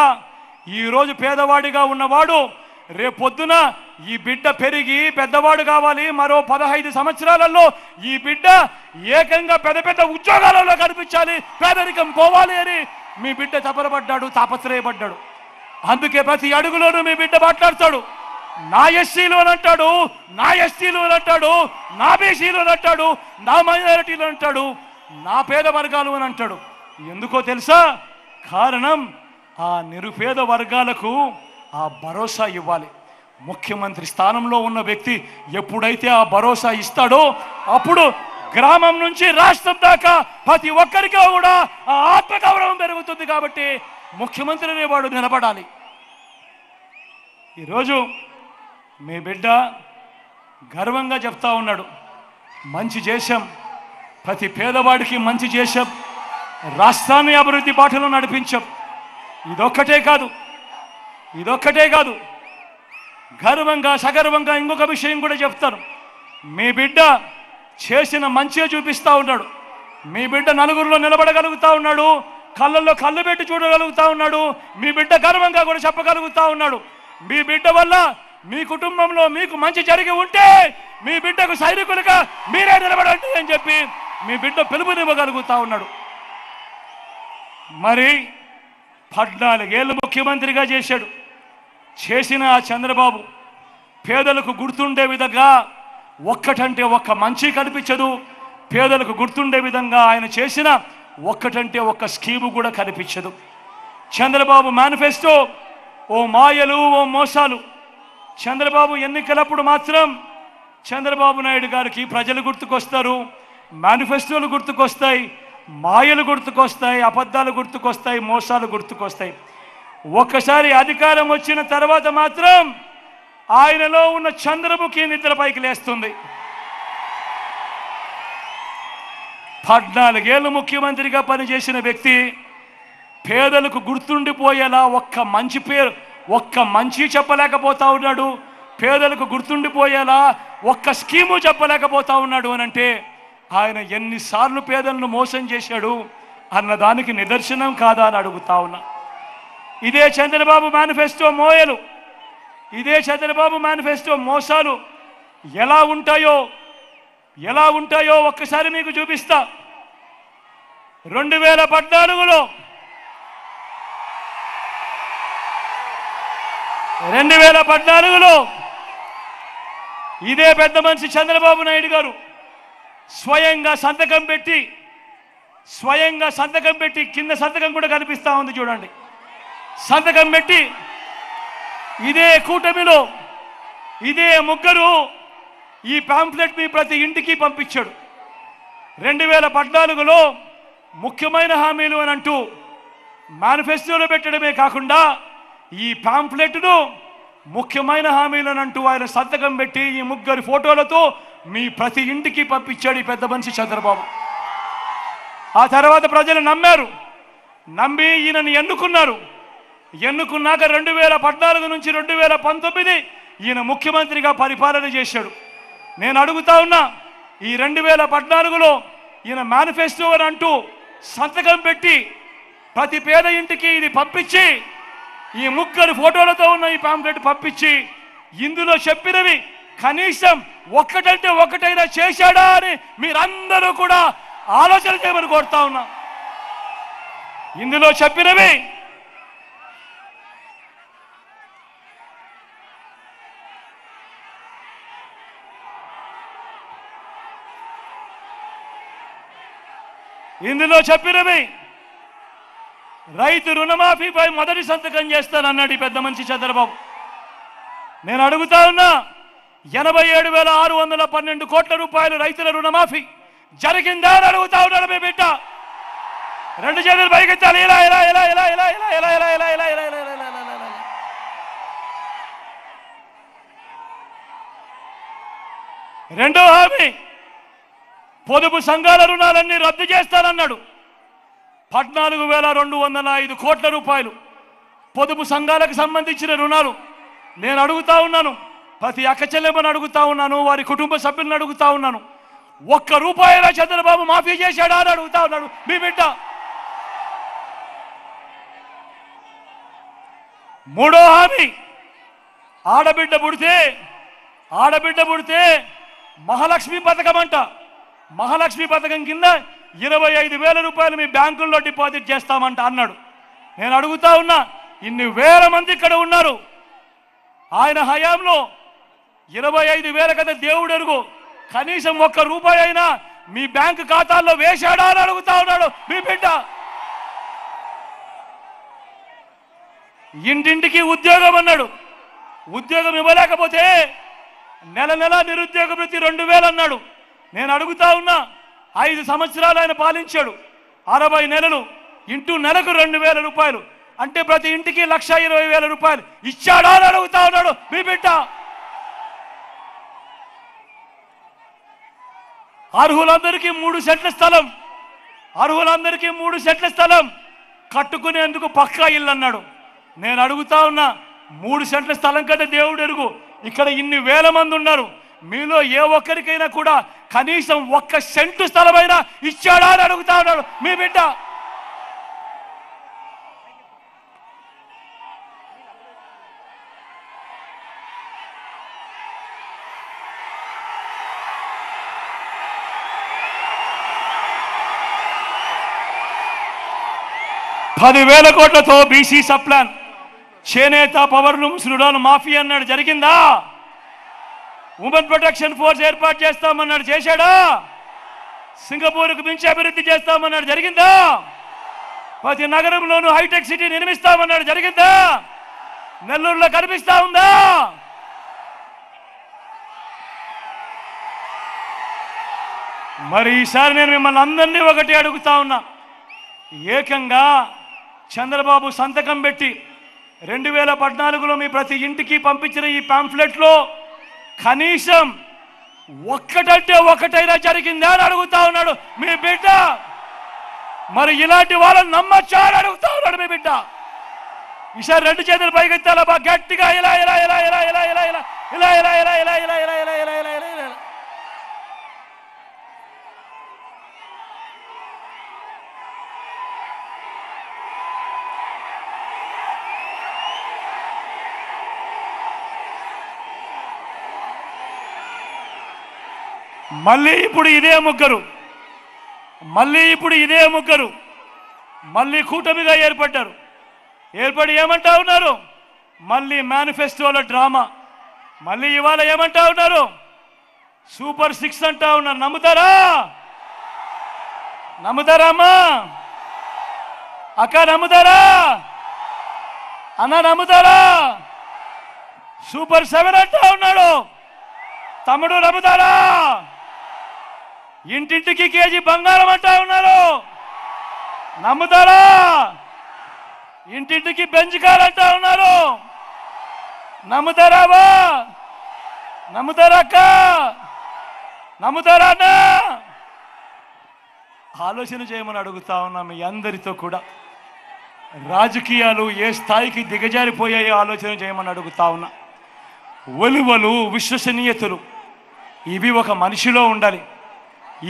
S1: ఈరోజు పేదవాడిగా ఉన్నవాడు రేపొద్దున ఈ బిడ్డ పెరిగి పెద్దవాడు కావాలి, మరో 15 సంవత్సరాలలో ఈ బిడ్డ ఏకంగా పెద్ద ఉద్యోగాలలో కనిపించాలి, పేదరికం పోవాలి అని మీ బిడ్డ తపనపడ్డాడు, తాపత్రయపడ్డాడు. అందుకే ప్రతి అడుగులోనూ మీ బిడ్డ మాట్లాడతాడు, నా ఎస్సీలు అని అంటాడు, నా ఎస్టీలు అని అంటాడు, నా బీసీలు అని అంటాడు, నా మైనారిటీలు అంటాడు, నా పేద వర్గాలు అని అంటాడు. ఎందుకో తెలుసా? కారణం ఆ నిరుపేద వర్గాలకు ఆ భరోసా ఇవ్వాలి. ముఖ్యమంత్రి స్థానంలో ఉన్న వ్యక్తి ఎప్పుడైతే ఆ భరోసా ఇస్తాడో అప్పుడు గ్రామం నుంచి రాష్ట్రం దాకా ప్రతి ఒక్కరికి కూడా ఆ ఆత్మగౌరవం పెరుగుతుంది. కాబట్టి ముఖ్యమంత్రి అనేవాడు నిలబడాలి. ఈరోజు మీ బిడ్డ గర్వంగా చెప్తా ఉన్నాడు, మంచి చేశాం, ప్రతి పేదవాడికి మంచి చేశాం, రాష్ట్రాన్ని అభివృద్ధి బాటలో నడిపించాం. ఇదొక్కటే కాదు, గర్వంగా సగర్వంగా ఇంకొక విషయం కూడా చెప్తాను. మీ బిడ్డ చేసిన మంచిగా చూపిస్తూ ఉన్నాడు. మీ బిడ్డ నలుగురిలో నిలబడగలుగుతా ఉన్నాడు, కళ్ళల్లో కళ్ళు పెట్టి చూడగలుగుతా ఉన్నాడు. మీ బిడ్డ గర్వంగా కూడా చెప్పగలుగుతా ఉన్నాడు. మీ బిడ్డ వల్ల మీ కుటుంబంలో మీకు మంచి జరిగి ఉంటే మీ బిడ్డకు సైనికులుగా మీరే నిలబడండి అని చెప్పి మీ బిడ్డ పిలుపునివ్వగలుగుతా ఉన్నాడు. మరి 14 ఏళ్ళు ముఖ్యమంత్రిగా చేశాడు. చేసిన ఆ చంద్రబాబు పేదలకు గుర్తుండే విధంగా ఒక్కటంటే ఒక్క మంచి కనిపించదు. పేదలకు గుర్తుండే విధంగా ఆయన చేసిన ఒక్కటంటే ఒక్క స్కీము కూడా కనిపించదు. చంద్రబాబు మేనిఫెస్టో ఓ మాయలు, ఓ మోసాలు. చంద్రబాబు ఎన్నికలప్పుడు మాత్రం చంద్రబాబు నాయుడు గారికి ప్రజలు గుర్తుకొస్తారు, మేనిఫెస్టోలు గుర్తుకొస్తాయి, మాయలు గుర్తుకొస్తాయి, అబద్ధాలు గుర్తుకొస్తాయి, మోసాలు గుర్తుకొస్తాయి. ఒక్కసారి అధికారం వచ్చిన తర్వాత మాత్రం ఆయనలో ఉన్న చంద్రముఖి నిద్ర పైకి లేస్తుంది. 14 ఏళ్ళు ముఖ్యమంత్రిగా పనిచేసిన వ్యక్తి పేదలకు గుర్తుండిపోయేలా ఒక్క మంచి చెప్పలేకపోతా ఉన్నాడు. పేదలకు గుర్తుండిపోయేలా ఒక్క స్కీము చెప్పలేకపోతా ఉన్నాడు అని అంటే ఆయన ఎన్నిసార్లు పేదలను మోసం చేశాడు అన్నదానికి నిదర్శనం కాదా అని అడుగుతా ఉన్నా. ఇదే చంద్రబాబు మేనిఫెస్టో మోయలు, ఇదే చంద్రబాబు మేనిఫెస్టో మోసాలు ఎలా ఉంటాయో ఒక్కసారి మీకు చూపిస్తా. 2014లో ఇదే పెద్ద మనిషి చంద్రబాబు నాయుడు గారు స్వయంగా సంతకం పెట్టి కింద సంతకం కూడా కనిపిస్తా ఉంది చూడండి. సంతకం పెట్టి ఇదే కూటమిలో ఇదే ముగ్గురు ఈ పాంప్లెట్ మీ ప్రతి ఇంటికి పంపించాడు. 2014లో ముఖ్యమైన హామీలు అని అంటూ మేనిఫెస్టోలో పెట్టడమే కాకుండా ఈ పాంప్లెట్ను ముఖ్యమైన హామీలు అని అంటూ ఆయన సంతకం పెట్టి ఈ ముగ్గురు ఫోటోలతో మీ ప్రతి ఇంటికి పంపించాడు ఈ పెద్ద మనిషి చంద్రబాబు. ఆ తర్వాత ప్రజలు నమ్మి ఈయనని ఎన్నుకున్నాక 2014 నుంచి 2019 ఈయన ముఖ్యమంత్రిగా పరిపాలన చేశాడు. నేను అడుగుతా ఉన్నా, ఈ 2014లో ఈయన మేనిఫెస్టో అని అంటూ సంతకం పెట్టి ప్రతి పేద ఇంటికి ఇది పంపించి ఈ ముగ్గురు ఫోటోలతో ఉన్న ఈ పాంప్లెట్ పంపించి ఇందులో చెప్పినవి కనీసం ఒక్కటంటే ఒక్కటైనా చేశాడా అని మీరందరూ కూడా ఆలోచన చేయమని కోరుతా ఉన్నా. ఇందులో చెప్పినవి రైతు రుణమాఫీపై మొదటి సంతకం చేస్తానన్నాడు ఈ పెద్ద మనిషి చంద్రబాబు. నేను అడుగుతా ఉన్నా, 87,612 కోట్ల రూపాయలు రైతుల రుణమాఫీ జరిగిందా అని అడుగుతా ఉన్నాడు మీ బిడ్డ. 2 చేతులు పైకెత్తాలి. ఇలా ఇలా ఇలా ఇలా ఇలా ఇలా ఇలా ఇలా ఇలా ఇలా ఇలా ఇలా ఇలా ఇలా. రెండో హామీ పొదుపు సంఘాల రుణాలన్నీ రద్దు చేస్తానన్నాడు. 14,205 కోట్ల రూపాయలు పొదుపు సంఘాలకు సంబంధించిన రుణాలు. నేను అడుగుతా ఉన్నాను, ప్రతి అక్క చెల్లెమ్మని అడుగుతా ఉన్నాను, వారి కుటుంబ సభ్యులను అడుగుతా ఉన్నాను, ఒక్క రూపాయిలా చంద్రబాబు మాఫీ చేశాడా అని అడుగుతా ఉన్నాడు మీ బిడ్డ. మూడో హామీ, ఆడబిడ్డ పుడితే మహాలక్ష్మి పథకం అంట. మహాలక్ష్మి పథకం కింద 25,000 రూపాయలు మీ బ్యాంకుల్లో డిపాజిట్ చేస్తామంట అన్నాడు. నేను అడుగుతా ఉన్నా, ఇన్ని వేల మంది ఇక్కడ ఉన్నారు, ఆయన హయాంలో 25,000 కదా దేవుడు ఎరుగు, కనీసం ఒక్క రూపాయి అయినా మీ బ్యాంకు ఖాతాల్లో వేశాడా అని అడుగుతా ఉన్నాడు మీ బిడ్డ. ఇంటింటికి ఉద్యోగం అన్నాడు. ఉద్యోగం ఇవ్వలేకపోతే నెల నిరుద్యోగ వృత్తి 2,000 అన్నాడు. నేను అడుగుతా ఉన్నా, 5 సంవత్సరాలు ఆయన పాలించాడు, 60 నెలలు ఇంటూ నెలకు 2,000 రూపాయలు అంటే ప్రతి ఇంటికి 1,20,000 రూపాయలు ఇచ్చాడా అని అడుగుతా ఉన్నాడు మీ బిడ్డ. అర్హులందరికీ 3 సెంట్ల స్థలం కట్టుకునేందుకు పక్కా ఇల్లు అన్నాడు. నేను అడుగుతా ఉన్నా, 3 సెంట్ల స్థలం కంటే దేవుడు ఎరుగు. ఇక్కడ ఇన్ని వేల మంది ఉన్నారు. మీలో ఏ ఒక్కరికైనా కూడా కనీసం 1 సెంటు స్థలమైనా ఇచ్చాడా అని అడుగుతా ఉన్నాడు మీ బిడ్డ. $10,000 కోట్లతో బీసీ సప్లాన్, చేనేత, పవర్లు, ముసురుడాలు మాఫీ అన్నాడు, జరిగిందా? ఉమెన్ ప్రొటెక్షన్ ఫోర్స్ ఏర్పాటు చేస్తామన్నాడు, చేశాడా? సింగపూర్కు మించి అభివృద్ధి చేస్తామన్నాడు, జరిగిందా? ప్రతి నగరంలోనూ హైటెక్ సిటీ నిర్మిస్తామన్నాడు, జరిగిందా? నెల్లూరులో కనిపిస్తా ఉందా? మరి ఈసారి నేను మిమ్మల్ని అందరినీ ఒకటి అడుగుతా ఉన్నా. ఏకంగా చంద్రబాబు సంతకం పెట్టి 2014లో మీ ప్రతి ఇంటికి పంపించిన ఈ పాంఫ్లెట్లో కనీసం ఒక్కటంటే ఒకటైనా జరిగిందా అని అడుగుతా ఉన్నాడు మీ బిడ్డ. మరి ఇలాంటి వాళ్ళని నమ్మచ్చా అని అడుగుతా ఉన్నాడు మీ బిడ్డ. ఈసారి 2 చేతులు పైకెత్తాలా బాగా గట్టిగా, ఇలా ఇలా ఇలా ఇలా ఇలా ఇలా ఇలా ఇలా ఇలా ఇలా ఇలా ఇలా ఇలా ఇలా ఇలా ఇలా ఇలా ఇలా. మళ్ళీ ఇప్పుడు ఇదే ముగ్గురు మళ్ళీ కూటమిగా ఏర్పడ్డారు. ఏర్పడి ఏమంటా ఉన్నారు? మళ్ళీ మేనిఫెస్టోలో డ్రామా. మళ్ళీ ఇవాళ ఏమంటా ఉన్నారు? సూపర్ 6 అంటా ఉన్నారు. నమ్ముతారా అమ్మా? అక్క నమ్ముతారా? అన్న నమ్ముతారా? సూపర్ 7 అంటా ఉన్నాడు. తమ్ముడు నమ్ముతారా? ఇంటింటికి కేజీ బంగారం అంటా ఉన్నారు. నమ్ముతారా? ఇంటింటికి బెంచ్ కార్ అంటా ఉన్నారు. నమ్ముతారా? నమ్ముతారా అక్క? నమ్ముతారా అన్న? ఆలోచన చేయమని అడుగుతా ఉన్నా మీ అందరితో కూడా. రాజకీయాలు ఏ స్థాయికి దిగజారిపోయాయో ఆలోచన చేయమని అడుగుతా ఉన్నా. విలువలు, విశ్వసనీయతలు ఇవి ఒక మనిషిలో ఉండాలి.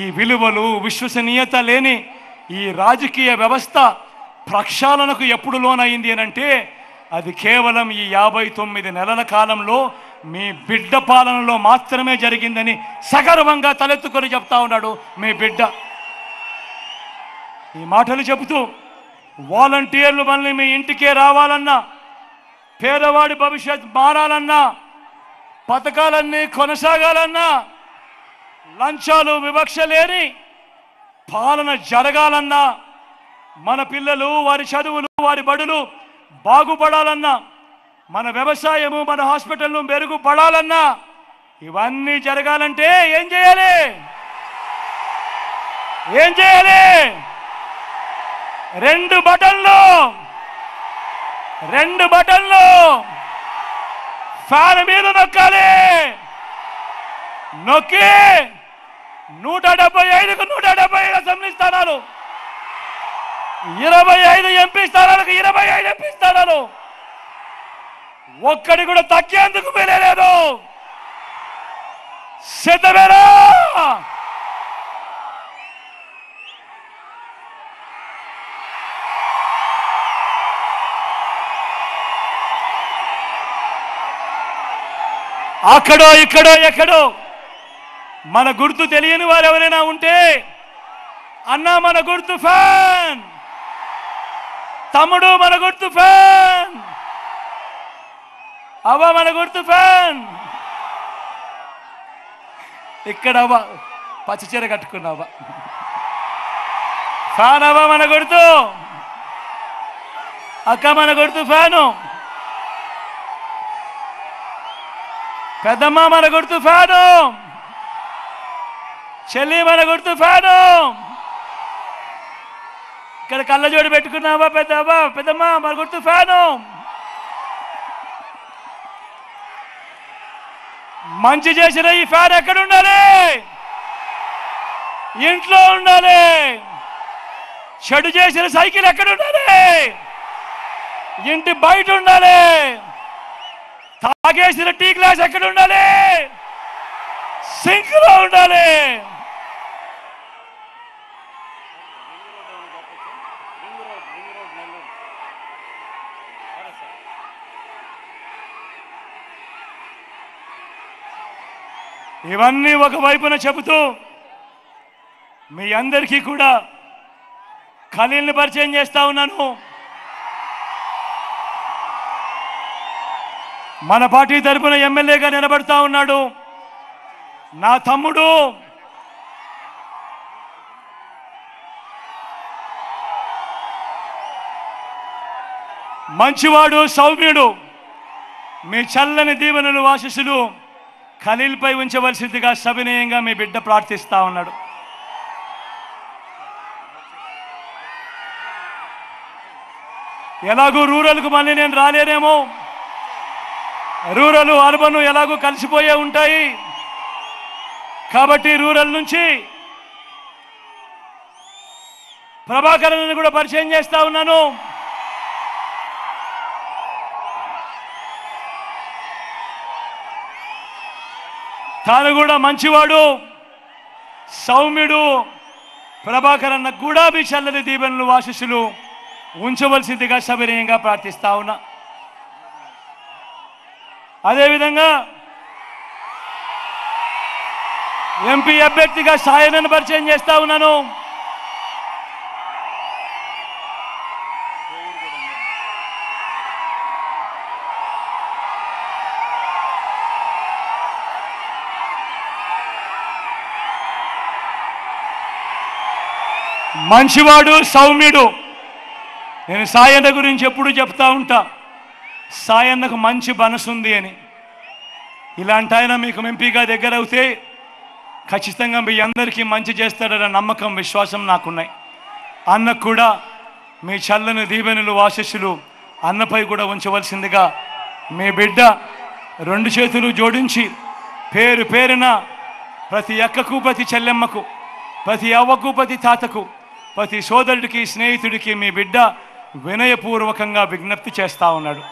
S1: ఈ విలువలు, విశ్వసనీయత లేని ఈ రాజకీయ వ్యవస్థ ప్రక్షాళనకు ఎప్పుడు లోనైంది అని అంటే అది కేవలం ఈ 59 నెలల కాలంలో మీ బిడ్డ పాలనలో మాత్రమే జరిగిందని సగర్వంగా తలెత్తుకొని చెప్తా ఉన్నాడు మీ బిడ్డ. ఈ మాటలు చెబుతూ వాలంటీర్లు మళ్ళీ మీ ఇంటికే రావాలన్నా, పేదవాడి భవిష్యత్ మారాలన్నా, పథకాలన్నీ కొనసాగాలన్నా, లంచాలు వివక్ష లేని పాలన జరగాలన్నా, మన పిల్లలు, వారి చదువులు, వారి బడులు బాగుపడాలన్నా, మన వ్యవసాయము, మన హాస్పిటల్ను మెరుగుపడాలన్నా, ఇవన్నీ జరగాలంటే ఏం చేయాలి? 2 బటన్లు ఫ్యాన్ మీద నొక్కాలి. నొక్కి 175కు 175 అసెంబ్లీ స్థానాలు, 25 ఎంపీ స్థానాలకు 25 ఎంపీ స్థానాలు, ఒక్కడి కూడా తగ్గేందుకు వీలేదు. సిద్ధమేనా? అక్కడో ఇక్కడో ఎక్కడో మన గుర్తు తెలియని వారు ఎవరైనా ఉంటే, అన్నా మన గుర్తు ఫ్యాన్, తమ్ముడు మన గుర్తు ఫ్యాన్, అవ్వ మన గుర్తు ఫ్యాన్. ఇక్కడ అవ్వ పచ్చిచీర కట్టుకున్నావా? ఫ్యాన్ అవ్వ మన గుర్తు. అక్క మన గుర్తు ఫ్యాను. పెద్దమ్మ మన గుర్తు ఫ్యాను. చెల్లి మన గుర్తు ఫ్యాను. ఇక్కడ కళ్ళజోడు పెట్టుకున్నావా పెద్దమ్మ మన గుర్తు ఫ్యాను. మంచి చేసిన ఈ ఫ్యాన్ ఎక్కడ ఉండాలి? ఇంట్లో ఉండాలి. చెడు చేసిన సైకిల్ ఎక్కడ ఉండాలి? ఇంటి బయట ఉండాలి. తాగేసిన టీ గ్లాస్ ఎక్కడ ఉండాలి? సింక్ లో ఉండాలి. ఇవన్నీ ఒకవైపున చెబుతూ మీ అందరికీ కూడా ఖలీల్ని పరిచయం చేస్తా ఉన్నాను. మన పార్టీ తరపున ఎమ్మెల్యేగా నిలబడతా ఉన్నాడు నా తమ్ముడు, మంచివాడు, సౌమ్యుడు. మీ చల్లని దీవెనలు ఆశీస్సులు ఖలీల్పై ఉంచవలసిందిగా సవినయంగా మీ బిడ్డ ప్రార్థిస్తా ఉన్నాడు. ఎలాగూ రూరల్కు మళ్ళీ నేను రాలేనేమో, రూరల్ అర్బన్ ఎలాగూ కలిసిపోయే ఉంటాయి కాబట్టి రూరల్ నుంచి ప్రభాకరన్ కూడా పరిచయం చేస్తా ఉన్నాను. తాను కూడా మంచివాడు, సౌమ్యుడు. ప్రభాకరన్న కూడా మీ చల్లని దీవెనలు ఆశీస్సులు ఉంచవలసిందిగా సవినయంగా ప్రార్థిస్తా ఉన్నా. అదేవిధంగా ఎంపీ అభ్యర్థిగా సాయనను పరిచయం చేస్తా ఉన్నాను. మంచివాడు, సౌమ్యుడు. నేను సాయన్న గురించి ఎప్పుడు చెప్తా ఉంటా, సాయన్నకు మంచి మనసుంది అని. ఇలాంటి ఆయన మీకు ఎంపీగా దగ్గర అవుతే ఖచ్చితంగా మీ అందరికీ మంచి చేస్తాడన్న నమ్మకం, విశ్వాసం నాకున్నాయి. అన్నకు కూడా మీ చల్లని దీవెనలు ఆశీస్సులు అన్నపై కూడా ఉంచవలసిందిగా మీ బిడ్డ రెండు చేతులు జోడించి పేరు పేరున ప్రతి అక్కకు, ప్రతి చెల్లెమ్మకు, ప్రతి అవ్వకు, ప్రతి తాతకు, ప్రతి సోదరుడికి, స్నేహితుడికి మీ బిడ్డ వినయపూర్వకంగా విజ్ఞప్తి చేస్తా ఉన్నాడు.